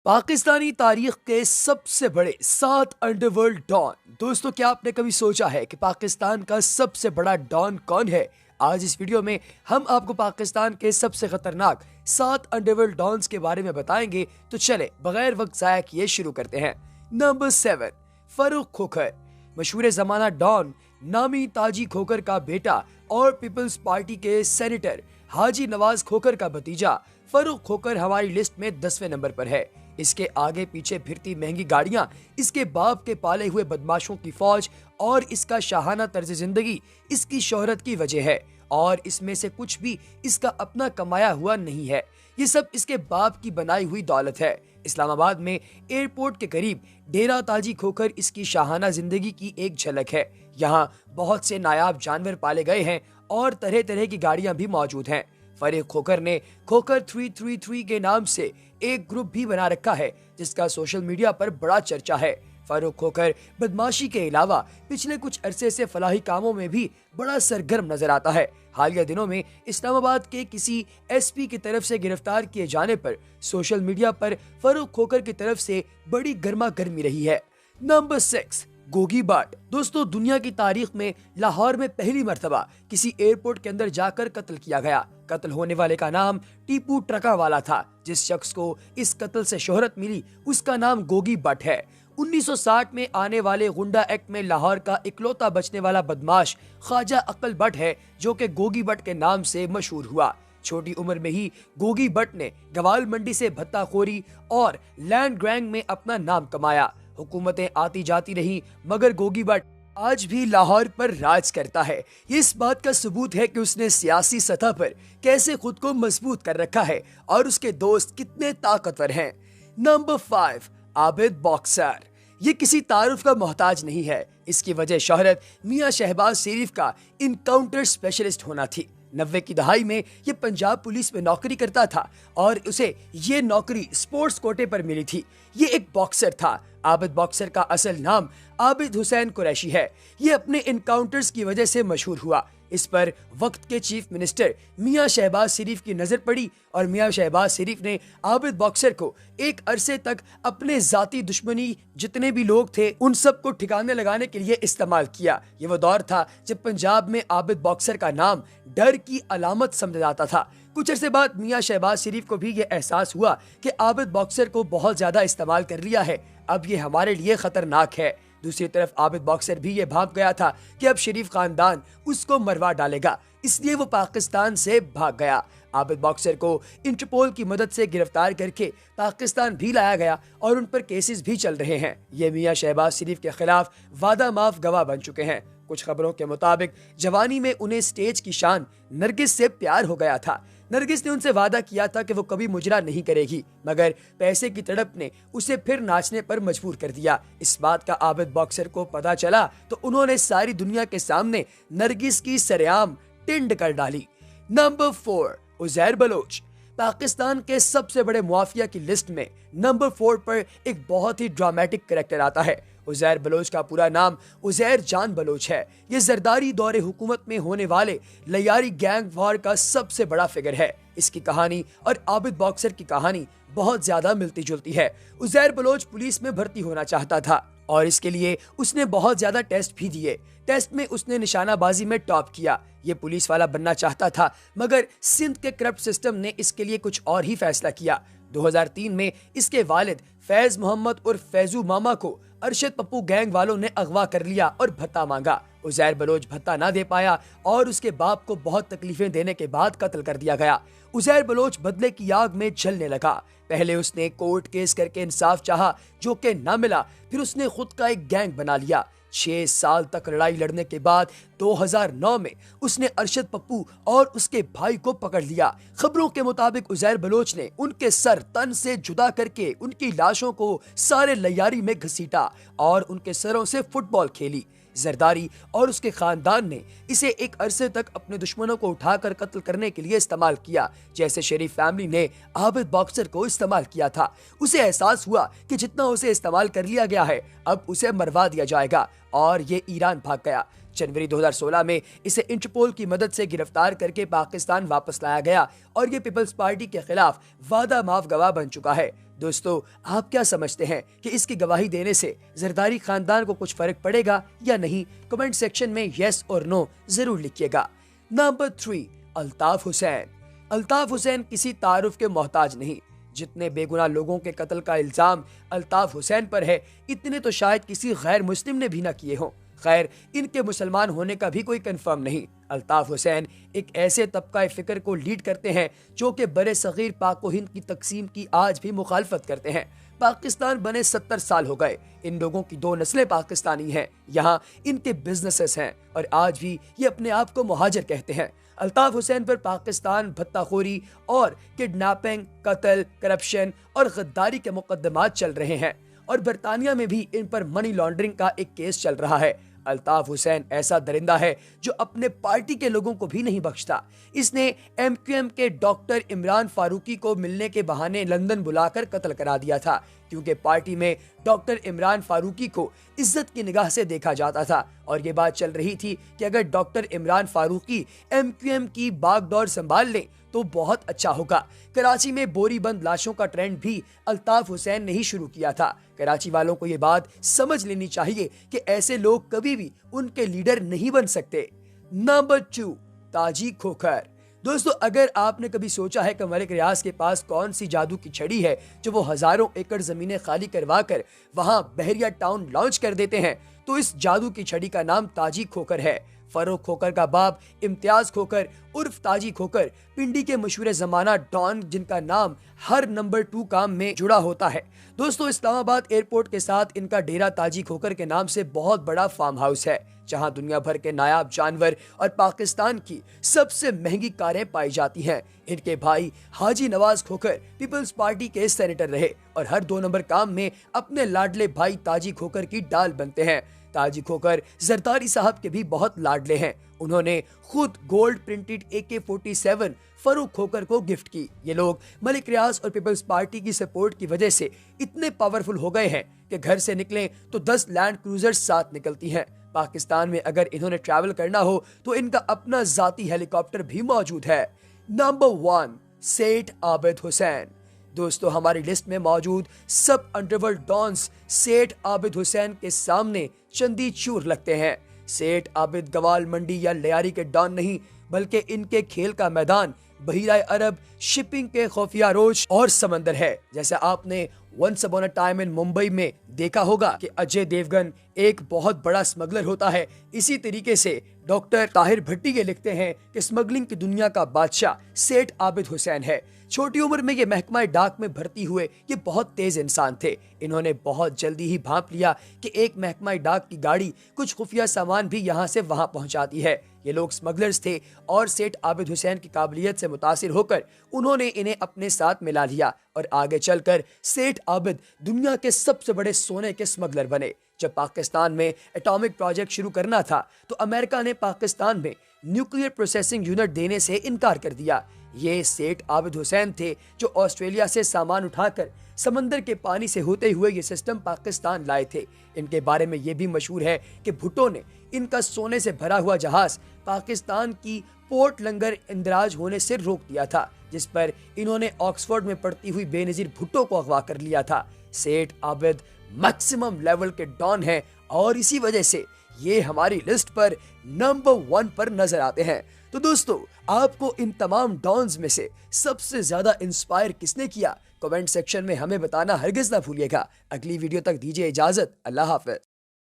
पाकिस्तानी तारीख के सबसे बड़े 7 अंडरवर्ल्ड डॉन। दोस्तों, क्या आपने कभी सोचा है कि पाकिस्तान का सबसे बड़ा डॉन कौन है? आज इस वीडियो में हम आपको पाकिस्तान के सबसे खतरनाक 7 अंडरवर्ल्ड डॉन्स के बारे में बताएंगे। तो चले बगैर वक्त जाया किए शुरू करते हैं। नंबर 7, फर्रुख खोखर। मशहूर जमाना डॉन नामी ताजी खोखर का बेटा और पीपल्स पार्टी के सेनेटर हाजी नवाज खोखर का भतीजा फर्रुख खोखर हमारी लिस्ट में 10वें नंबर पर है। इसके आगे पीछे फिरती महंगी गाड़ियां, इसके बाप के पाले हुए बदमाशों की फौज और इसका शाहाना तर्ज जिंदगी इसकी शोहरत की वजह है, और इसमें से कुछ भी इसका अपना कमाया हुआ नहीं है। ये सब इसके बाप की बनाई हुई दौलत है। इस्लामाबाद में एयरपोर्ट के करीब डेरा ताजी खोखर इसकी शाहाना जिंदगी की एक झलक है। यहाँ बहुत से नायाब जानवर पाले गए हैं और तरह तरह की गाड़ियां भी मौजूद हैं। फर्रुख खोखर ने खोखर 333 के नाम से एक ग्रुप भी बना रखा है, जिसका सोशल मीडिया पर बड़ा चर्चा है। फर्रुख खोखर बदमाशी के अलावा पिछले कुछ अरसे से फलाही कामों में भी बड़ा सरगर्म नजर आता है। हालिया दिनों में इस्लामाबाद के किसी एसपी की तरफ से गिरफ्तार किए जाने पर सोशल मीडिया पर फर्रुख खोखर की तरफ से बड़ी गर्मा गर्मी रही है। नंबर 6, गोगी भट्ट। दोस्तों, दुनिया की तारीख में लाहौर में पहली मर्तबा किसी एयरपोर्ट के अंदर जाकर कत्ल किया गया। कत्ल होने वाले का नाम टीपू ट्रका वाला था। जिस शख्स को इस कत्ल से शोहरत मिली उसका नाम गोगी भट्ट है। 1960 में आने वाले गुंडा एक्ट में लाहौर का इकलौता बचने वाला बदमाश ख्वाजा अक्ल भट्ट है, जो कि गोगी भट्ट के नाम से मशहूर हुआ। छोटी उम्र में ही गोगी भट्ट ने गवाल मंडी से भत्ताखोरी और लैंड ग्रैंग में अपना नाम कमाया। हुकूमतें आती जाती रही, मगर गोगी भट्ट आज भी लाहौर पर राज करता है। ये इस बात का सबूत है कि उसने सियासी सतह पर कैसे खुद को मजबूत कर रखा है और उसके दोस्त कितने ताकतवर हैं। Number 5, Abid boxer. ये किसी तारुफ का मोहताज नहीं है। इसकी वजह शोहरत मियां शहबाज शरीफ का इनकाउंटर स्पेशलिस्ट होना थी। 90 की दहाई में ये पंजाब पुलिस में नौकरी करता था और उसे ये नौकरी स्पोर्ट्स कोटे पर मिली थी। ये एक बॉक्सर था। आबिद बॉक्सर का असल नाम आबिद हुसैन कुरैशी है। ये अपने इनकाउंटर्स की वजह से मशहूर हुआ। इस पर वक्त के चीफ मिनिस्टर मियां शहबाज शरीफ की नजर पड़ी और मियां शहबाज शरीफ ने आबिद बॉक्सर को एक अरसे तक अपने जाती दुश्मनी जितने भी लोग थे उन सब को ठिकाने लगाने के लिए इस्तेमाल किया। ये वो दौर था जब पंजाब में आबिद बॉक्सर का नाम डर की अलामत समझा जाता था। कुछ अरसे बाद मियां शहबाज शरीफ को भी ये एहसास हुआ कि आबिद बॉक्सर को बहुत ज्यादा इस्तेमाल कर लिया है, अब ये हमारे लिए खतरनाक है। दूसरी तरफ आबिद बॉक्सर भी ये भाप गया था कि अब शरीफ खानदान उसको मरवा डालेगा, इसलिए वो पाकिस्तान से भाग गया। आबिद बॉक्सर को इंटरपोल की मदद से गिरफ्तार करके पाकिस्तान भी लाया गया और उन पर केसेस भी चल रहे हैं। ये मियां शहबाज शरीफ के खिलाफ वादा माफ गवाह बन चुके हैं। कुछ खबरों के मुताबिक जवानी में उन्हें स्टेज की शान नरगिस से प्यार हो गया था। नरगिस ने उनसे वादा किया था कि वो कभी मुजरा नहीं करेगी, मगर पैसे की तड़प ने उसे फिर नाचने पर मजबूर कर दिया। इस बात का आबिद बॉक्सर को पता चला तो उन्होंने सारी दुनिया के सामने नरगिस की सरेआम टिंड कर डाली। Number 4, Uzair Bloch. पाकिस्तान के सबसे बड़े मुआफिया की लिस्ट में नंबर 4 पर एक बहुत ही ड्रामेटिक कैरेक्टर आता है। उजैर बलोच का पूरा नाम उजैर जान बलोच है। ये जरदारी दौरे हुकूमत में होने वाले लयारी गैंग वॉर का सबसे बड़ा फिगर है। इसकी कहानी और आबिद बॉक्सर की कहानी बहुत ज्यादा मिलती जुलती है। उजैर बलोच पुलिस में भर्ती होना चाहता था और इसके लिए उसने बहुत ज्यादा टेस्ट भी दिए। टेस्ट में उसने निशानाबाजी में टॉप किया। ये पुलिस वाला बनना चाहता था, मगर सिंध के करप्ट सिस्टम ने इसके लिए कुछ और ही फैसला किया। 2003 में इसके वालिद फैज मोहम्मद और फैजू मामा को अरशद पप्पू गैंग वालों ने अगवा कर लिया और भत्ता मांगा। उजैर बलोच भत्ता ना दे पाया और उसके बाप को बहुत तकलीफें देने के बाद कत्ल कर दिया गया। उजैर बलोच बदले की आग में जलने लगा। पहले उसने कोर्ट केस करके इंसाफ चाहा, जो कि ना मिला। फिर उसने खुद का एक गैंग बना लिया। 6 साल तक लड़ाई लड़ने के बाद 2009 में उसने अरशद पप्पू और उसके भाई को पकड़ लिया। खबरों के मुताबिक उजैर बलोच ने उनके सर तन से जुदा करके उनकी लाशों को सारे लयारी में घसीटा और उनके सरों से फुटबॉल खेली। जरदारी और उसके खानदान ने इसे एक अरसे तक अपने दुश्मनों को उठाकर कत्ल करने के लिए इस्तेमाल किया, जैसे शरीफ फैमिली ने आबिद बॉक्सर को इस्तेमाल किया था। उसे एहसास हुआ कि जितना उसे इस्तेमाल कर लिया गया है, अब उसे मरवा दिया जाएगा और ये ईरान भाग गया। जनवरी 2016 में इसे इंटरपोल की मदद से गिरफ्तार करके पाकिस्तान वापस लाया गया और ये पीपल्स पार्टी के खिलाफ वादा माफ गवाह बन चुका है। दोस्तों, आप क्या समझते हैं कि इसकी गवाही देने से जरदारी खानदान को कुछ फर्क पड़ेगा या नहीं? कमेंट सेक्शन में यस और नो जरूर लिखिएगा। नंबर 3, अल्ताफ हुसैन। अल्ताफ हुसैन किसी तारुफ के मोहताज नहीं। जितने बेगुनाह लोगों के कत्ल का इल्जाम अल्ताफ हुसैन पर है, इतने तो शायद किसी गैर मुस्लिम ने भी ना किए हों। खैर, इनके मुसलमान होने का भी कोई कंफर्म नहीं। अल्ताफ हुसैन एक ऐसे तबका फिक्र को लीड करते हैं जो कि बरे सगीर पाक व हिंद की तकसीम की आज भी मुखालफत करते हैं। पाकिस्तान बने 70 साल हो गए। इन लोगों की 2 नस्लें पाकिस्तानी हैं। यहाँ इनके बिजनेसेस हैं और आज भी ये अपने आप को मुहाजिर कहते हैं। अल्ताफ हुसैन पर पाकिस्तान भत्ताखोरी और किडनैपिंग, कत्ल, करप्शन और गद्दारी के मुकदमात चल रहे हैं और बरतानिया में भी इन पर मनी लॉन्ड्रिंग का एक केस चल रहा है। अल्ताफ हुसैन ऐसा दरिंदा है जो अपने पार्टी के लोगों को भी नहीं बख्शता। इसने MQM के डॉक्टर इमरान फारूकी को मिलने के बहाने लंदन बुलाकर कत्ल करा दिया था, क्योंकि पार्टी में डॉक्टर इमरान फारूकी को इज्जत की निगाह से देखा जाता था और ये बात चल रही थी कि अगर डॉक्टर इमरान फारूकी MQM की बागडोर संभाल लें तो बहुत अच्छा होगा। कराची में बोरी बंद लाशों का ट्रेंड भी अल्ताफ हुसैन ने ही शुरू किया था। कराची वालों को ये बात समझ लेनी चाहिए कि ऐसे लोग कभी भी उनके लीडर नहीं बन सकते। नंबर 2, ताजी खोखर। दोस्तों, अगर आपने कभी सोचा है कि मलिक रियाज के पास कौन सी जादू की छड़ी है जो वो हजारों एकड़ जमीनें खाली करवा कर वहां बहरिया टाउन लॉन्च कर देते हैं, तो इस जादू की छड़ी का नाम ताजी खोखर है। फरोख खोखर का बाप इम्तियाज खोखर उर्फ ताजी खोखर पिंडी के मशहूर जमाना डॉन, जिनका नाम हर नंबर 2 काम में जुड़ा होता है। दोस्तों, इस्लामाबाद एयरपोर्ट के साथ इनका डेरा ताजी खोखर के नाम से बहुत बड़ा फार्म हाउस है, जहां दुनिया भर के नायाब जानवर और पाकिस्तान की सबसे महंगी कारें पाई जाती हैं। इनके भाई हाजी नवाज खोखर पीपल्स पार्टी के सेनेटर रहे और हर 2 नंबर काम में अपने लाडले भाई ताजी खोखर की डाल बनते हैं। ताजी खोखर जरदारी साहब के भी बहुत लाडले हैं। उन्होंने खुद gold printed AK-47 Farrukh Khokhar को गिफ्ट की। ये लोग मलिक रियाज और पीपल्स पार्टी की सपोर्ट की वजह से इतने पावरफुल हो गए हैं कि घर से निकलें तो 10 लैंड क्रूजर साथ निकलती हैं। पाकिस्तान में अगर इन्होंने ट्रैवल करना हो तो इनका अपना जाती हेलीकॉप्टर भी मौजूद है। नंबर 1, सेठ आबिद हुसैन। दोस्तों, हमारी लिस्ट में मौजूद सब अंडरवर्ल्ड डॉन्स सेठ आबिद हुसैन के सामने चंदी चूर लगते हैं। सेठ आबिद गवाल मंडी या लियारी के डॉन नहीं, बल्कि इनके खेल का मैदान बहीरा अरब, शिपिंग के खुफिया रोज और समंदर है। जैसे आपने once upon a time in Mumbai में देखा होगा कि अजय देवगन एक बहुत बड़ा स्मगलर होता है, इसी तरीके से डॉक्टर ताहिर भट्टी ये लिखते हैं कि स्मगलिंग की दुनिया का बादशाह सेठ आबिद हुसैन है। छोटी उम्र में ये महकमा डाक में भर्ती हुए ये बहुत तेज इंसान थे। इन्होंने बहुत जल्दी ही भांप लिया कि एक महकमा डाक की गाड़ी कुछ खुफिया सामान भी यहाँ से वहाँ पहुँचाती है। ये लोग स्मगलर्स थे और सेठ आबिद हुसैन की काबिलियत से मुतासिर होकर उन्होंने इन्हें अपने साथ मिला लिया और आगे चलकर सेठ आबिद दुनिया के सबसे बड़े सोने के स्मगलर बने। जब पाकिस्तान में एटॉमिक प्रोजेक्ट शुरू करना था तो अमेरिका ने पाकिस्तान में न्यूक्लियर प्रोसेसिंग यूनिट देने से इनकार कर दिया। ये सेठ आबिद हुसैन थे जो ऑस्ट्रेलिया से सामान उठाकर समंदर के पानी से होते हुए ये सिस्टम पाकिस्तान लाए थे। इनके बारे में ये भी मशहूर है कि भुट्टो ने इनका सोने से भरा हुआ जहाज पाकिस्तान की पोर्ट लंगर इंदराज होने से रोक दिया था, जिस पर इन्होंने ऑक्सफोर्ड में पढ़ती हुई बेनजीर भुट्टो को अगवा कर लिया था। सेठ आबिद मैक्सिमम लेवल के डॉन हैं और इसी वजह से ये हमारी लिस्ट पर नंबर 1 पर नजर आते हैं। तो दोस्तों, आपको इन तमाम डॉन्स में से सबसे ज्यादा इंस्पायर किसने किया? कमेंट सेक्शन में हमें बताना हरगिज ना भूलिएगा। अगली वीडियो तक दीजिए इजाजत। अल्लाह हाफिज।